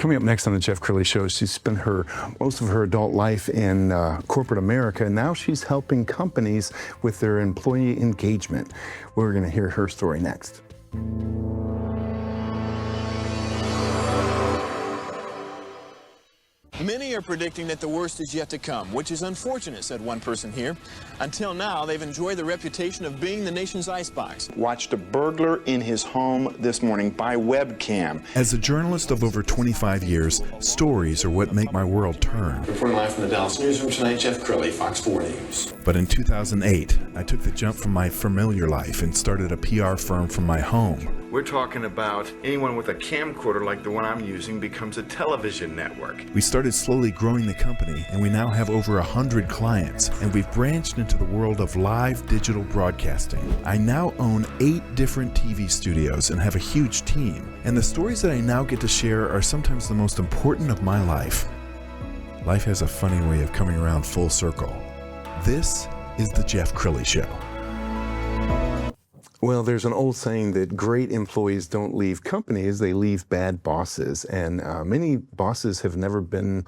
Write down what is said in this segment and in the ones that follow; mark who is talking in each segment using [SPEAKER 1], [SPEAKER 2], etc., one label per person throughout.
[SPEAKER 1] Coming up next on the Jeff Crilley Show, she's spent most of her adult life in corporate America, and now she's helping companies with their employee engagement. We're going to hear her story next.
[SPEAKER 2] Many are predicting that the worst is yet to come, which is unfortunate, said one person here. Until now, they've enjoyed the reputation of being the nation's icebox.
[SPEAKER 3] Watched a burglar in his home this morning by webcam.
[SPEAKER 4] As a journalist of over 25 years, stories are what make my world turn.
[SPEAKER 2] Reporting live from the Dallas newsroom tonight, Jeff Crilley, Fox 4 News.
[SPEAKER 4] But in 2008, I took the jump from my familiar life and started a PR firm from my home.
[SPEAKER 3] We're talking about anyone with a camcorder like the one I'm using becomes a television network.
[SPEAKER 4] We started slowly growing the company, and we now have over 100 clients, and we've branched into the world of live digital broadcasting. I now own 8 different TV studios and have a huge team, and the stories that I now get to share are sometimes the most important of my life. Life has a funny way of coming around full circle. This is the Jeff Crilley Show.
[SPEAKER 1] Well, there's an old saying that great employees don't leave companies, they leave bad bosses. And many bosses have never been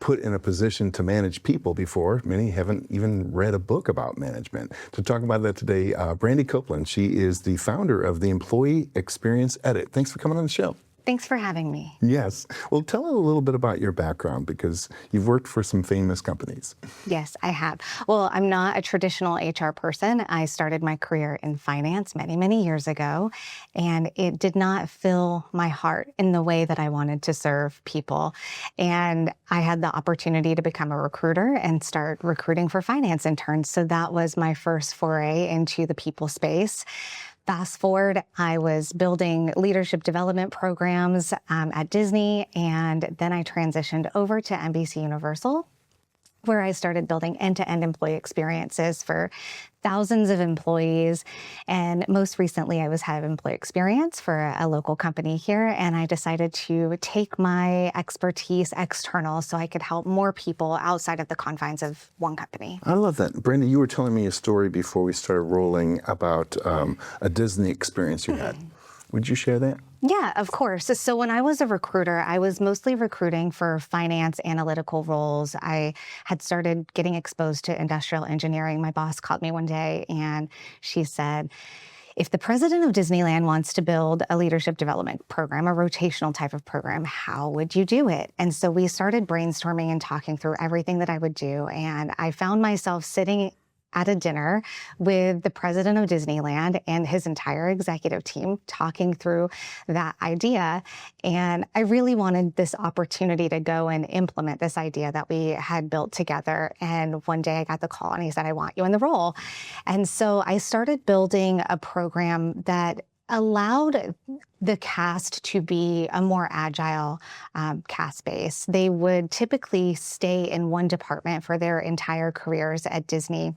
[SPEAKER 1] put in a position to manage people before. Many haven't even read a book about management. To talk about that today, Brandi Copeland, she is the founder of the Employee Experience Edit. Thanks for coming on the show.
[SPEAKER 5] Thanks for having me.
[SPEAKER 1] Yes. Well, tell us a little bit about your background, because you've worked for some famous companies.
[SPEAKER 5] Yes, I have. Well, I'm not a traditional HR person. I started my career in finance many, many years ago, and it did not fill my heart in the way that I wanted to serve people. And I had the opportunity to become a recruiter and start recruiting for finance interns. So that was my first foray into the people space. Fast forward, I was building leadership development programs at Disney, and then I transitioned over to NBC Universal, where I started building end-to-end employee experiences for thousands of employees. And most recently, I was head of employee experience for a local company here, and I decided to take my expertise external so I could help more people outside of the confines of one company.
[SPEAKER 1] I love that. Brandi, you were telling me a story before we started rolling about a Disney experience you had. Would you share that?
[SPEAKER 5] Yeah, of course. So when I was a recruiter, I was mostly recruiting for finance analytical roles. I had started getting exposed to industrial engineering. My boss called me one day and she said, if the president of Disneyland wants to build a leadership development program, a rotational type of program, how would you do it? And so we started brainstorming and talking through everything that I would do. And I found myself sitting at a dinner with the president of Disneyland and his entire executive team talking through that idea. And I really wanted this opportunity to go and implement this idea that we had built together. And one day I got the call and he said, I want you in the role. And so I started building a program that allowed the cast to be a more agile cast base. They would typically stay in one department for their entire careers at Disney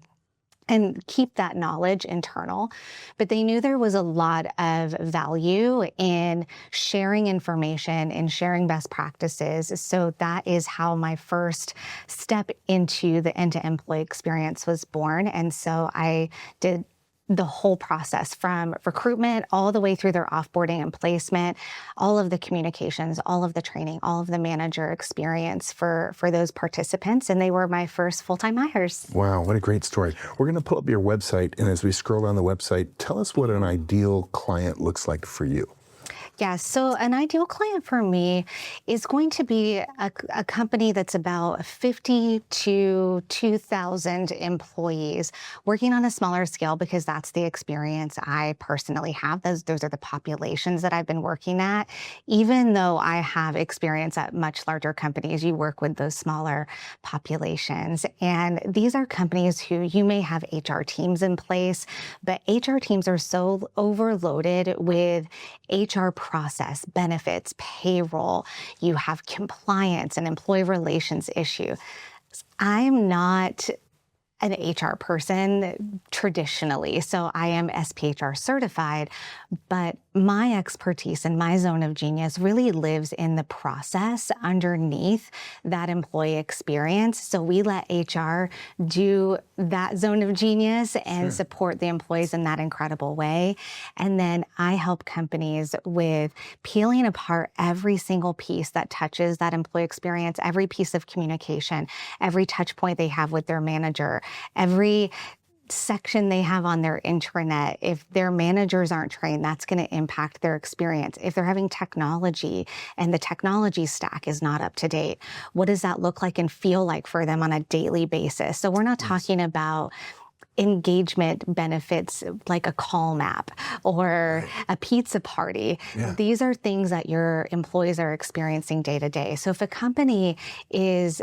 [SPEAKER 5] and keep that knowledge internal. But they knew there was a lot of value in sharing information and sharing best practices. So that is how my first step into the end-to-end employee experience was born. And so I did the whole process from recruitment all the way through their offboarding and placement, all of the communications, all of the training, all of the manager experience for those participants. And they were my first full-time hires.
[SPEAKER 1] Wow, what a great story. We're going to pull up your website, and as we scroll down the website, tell us what an ideal client looks like for you.
[SPEAKER 5] Yeah, so an ideal client for me is going to be a company that's about 50 to 2,000 employees working on a smaller scale, because that's the experience I personally have. Those are the populations that I've been working at. Even though I have experience at much larger companies, you work with those smaller populations. And these are companies who you may have HR teams in place, but HR teams are so overloaded with HR process, benefits, payroll, you have compliance and employee relations issue. I'm not an HR person traditionally, so I am SPHR certified, but my expertise and my zone of genius really lives in the process underneath that employee experience. So we let HR do that zone of genius and support the employees in that incredible way. And then I help companies with peeling apart every single piece that touches that employee experience, every piece of communication, every touch point they have with their manager, every section they have on their intranet. If their managers aren't trained, that's going to impact their experience. If they're having technology and the technology stack is not up to date, what does that look like and feel like for them on a daily basis? So we're not talking about engagement benefits like a call map or a pizza party. These are things that your employees are experiencing day to day. So if a company is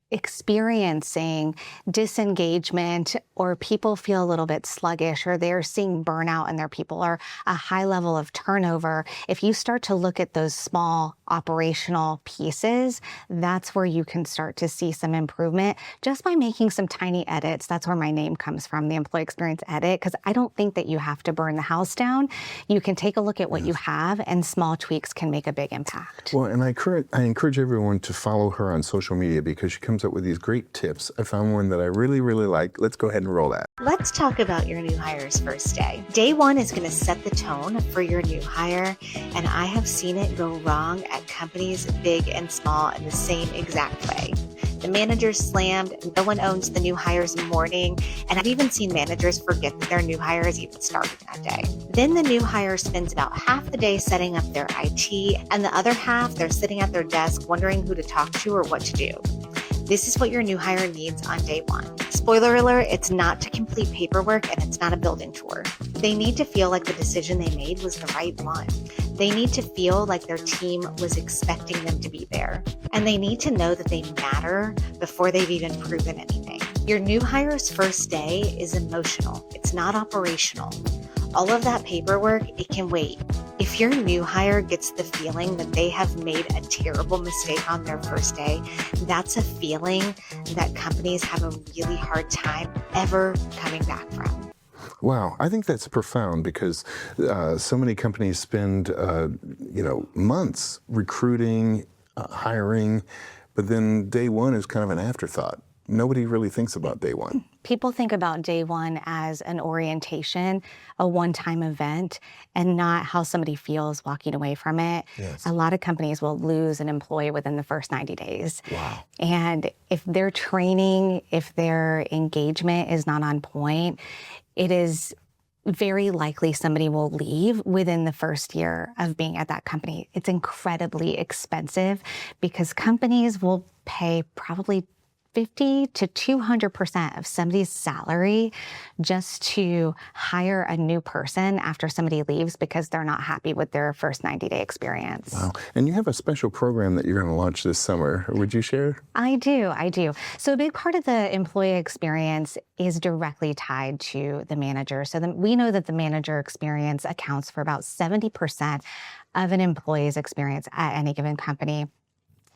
[SPEAKER 5] experiencing disengagement or people feel a little bit sluggish or they're seeing burnout in their people or a high level of turnover, if you start to look at those small operational pieces, that's where you can start to see some improvement just by making some tiny edits. That's where my name comes from, the employee experience edit, because I don't think that you have to burn the house down. You can take a look at what you have, and small tweaks can make a big impact.
[SPEAKER 1] Well, and I encourage everyone to follow her on social media because she comes up with these great tips. I found one that I really, really like. Let's go ahead and roll that.
[SPEAKER 6] Let's talk about your new hire's first day. Day one is going to set the tone for your new hire, and I have seen it go wrong at companies big and small in the same exact way. The manager's slammed, no one owns the new hire's morning, and I've even seen managers forget that their new hire has even started that day. Then the new hire spends about half the day setting up their IT, and the other half they're sitting at their desk wondering who to talk to or what to do. This is what your new hire needs on day one. Spoiler alert, it's not to complete paperwork and it's not a building tour. They need to feel like the decision they made was the right one. They need to feel like their team was expecting them to be there. And they need to know that they matter before they've even proven anything. Your new hire's first day is emotional. It's not operational. All of that paperwork, it can wait. If your new hire gets the feeling that they have made a terrible mistake on their first day, that's a feeling that companies have a really hard time ever coming back from.
[SPEAKER 1] Wow, I think that's profound because so many companies spend, months recruiting, hiring, but then day one is kind of an afterthought. Nobody really thinks about day one.
[SPEAKER 5] People think about day one as an orientation, a one-time event, and not how somebody feels walking away from it.
[SPEAKER 1] Yes.
[SPEAKER 5] A lot of companies will lose an employee within the first 90 days.
[SPEAKER 1] Wow.
[SPEAKER 5] And if their training, if their engagement is not on point, it is very likely somebody will leave within the first year of being at that company. It's incredibly expensive because companies will pay probably 50 to 200% of somebody's salary just to hire a new person after somebody leaves because they're not happy with their first 90-day experience.
[SPEAKER 1] Wow. And you have a special program that you're going to launch this summer. Would you share?
[SPEAKER 5] I do. So a big part of the employee experience is directly tied to the manager. So we know that the manager experience accounts for about 70% of an employee's experience at any given company.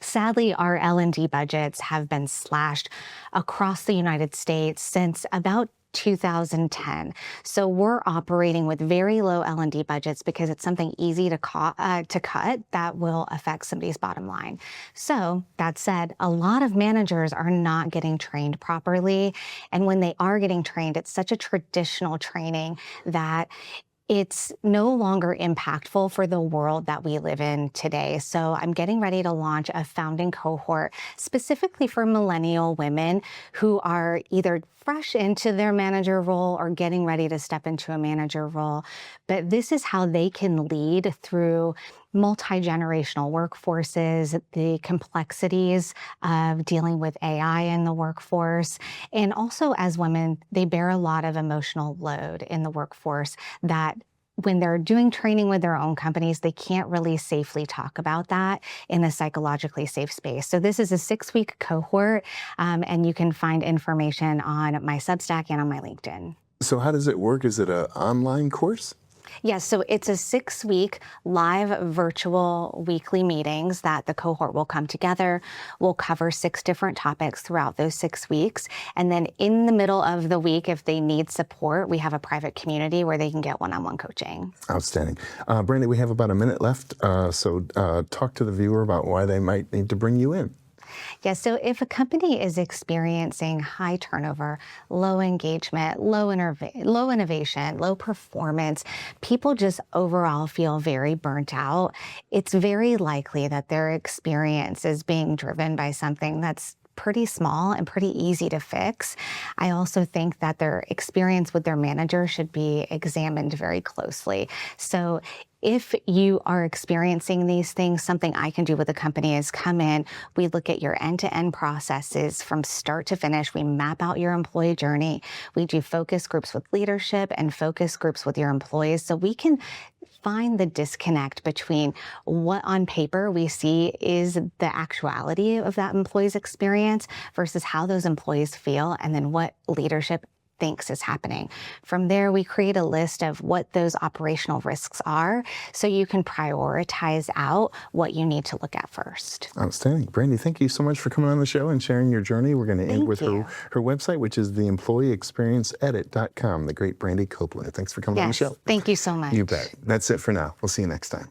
[SPEAKER 5] Sadly, our L&D budgets have been slashed across the United States since about 2010. So we're operating with very low L&D budgets because it's something easy to cut that will affect somebody's bottom line. So that said, a lot of managers are not getting trained properly. And when they are getting trained, it's such a traditional training that it's no longer impactful for the world that we live in today. So I'm getting ready to launch a founding cohort specifically for millennial women who are either fresh into their manager role or getting ready to step into a manager role. But this is how they can lead through multi-generational workforces, the complexities of dealing with AI in the workforce. And also as women, they bear a lot of emotional load in the workforce that when they're doing training with their own companies, they can't really safely talk about that in a psychologically safe space. So this is a 6-week cohort, and you can find information on my Substack and on my LinkedIn.
[SPEAKER 1] So how does it work? Is it an online course?
[SPEAKER 5] Yes, so it's a 6-week live virtual weekly meetings that the cohort will come together. We'll cover 6 different topics throughout those 6 weeks. And then in the middle of the week, if they need support, we have a private community where they can get one-on-one coaching.
[SPEAKER 1] Outstanding. Brandi, we have about a minute left, so talk to the viewer about why they might need to bring you in.
[SPEAKER 5] Yeah, so if a company is experiencing high turnover, low engagement, low innovation, low performance, people just overall feel very burnt out, it's very likely that their experience is being driven by something that's pretty small and pretty easy to fix. I also think that their experience with their manager should be examined very closely. So if you are experiencing these things, something I can do with the company is come in, we look at your end-to-end processes from start to finish, we map out your employee journey, we do focus groups with leadership and focus groups with your employees so we can find the disconnect between what on paper we see is the actuality of that employee's experience versus how those employees feel and then what leadership thinks is happening. From there, we create a list of what those operational risks are so you can prioritize out what you need to look at first.
[SPEAKER 1] Outstanding. Brandi, thank you so much for coming on the show and sharing your journey. We're going to end with her website, which is theemployeeexperienceedit.com, the great Brandi Copeland. Thanks for coming on the show.
[SPEAKER 5] Thank you so much.
[SPEAKER 1] You bet. That's it for now. We'll see you next time.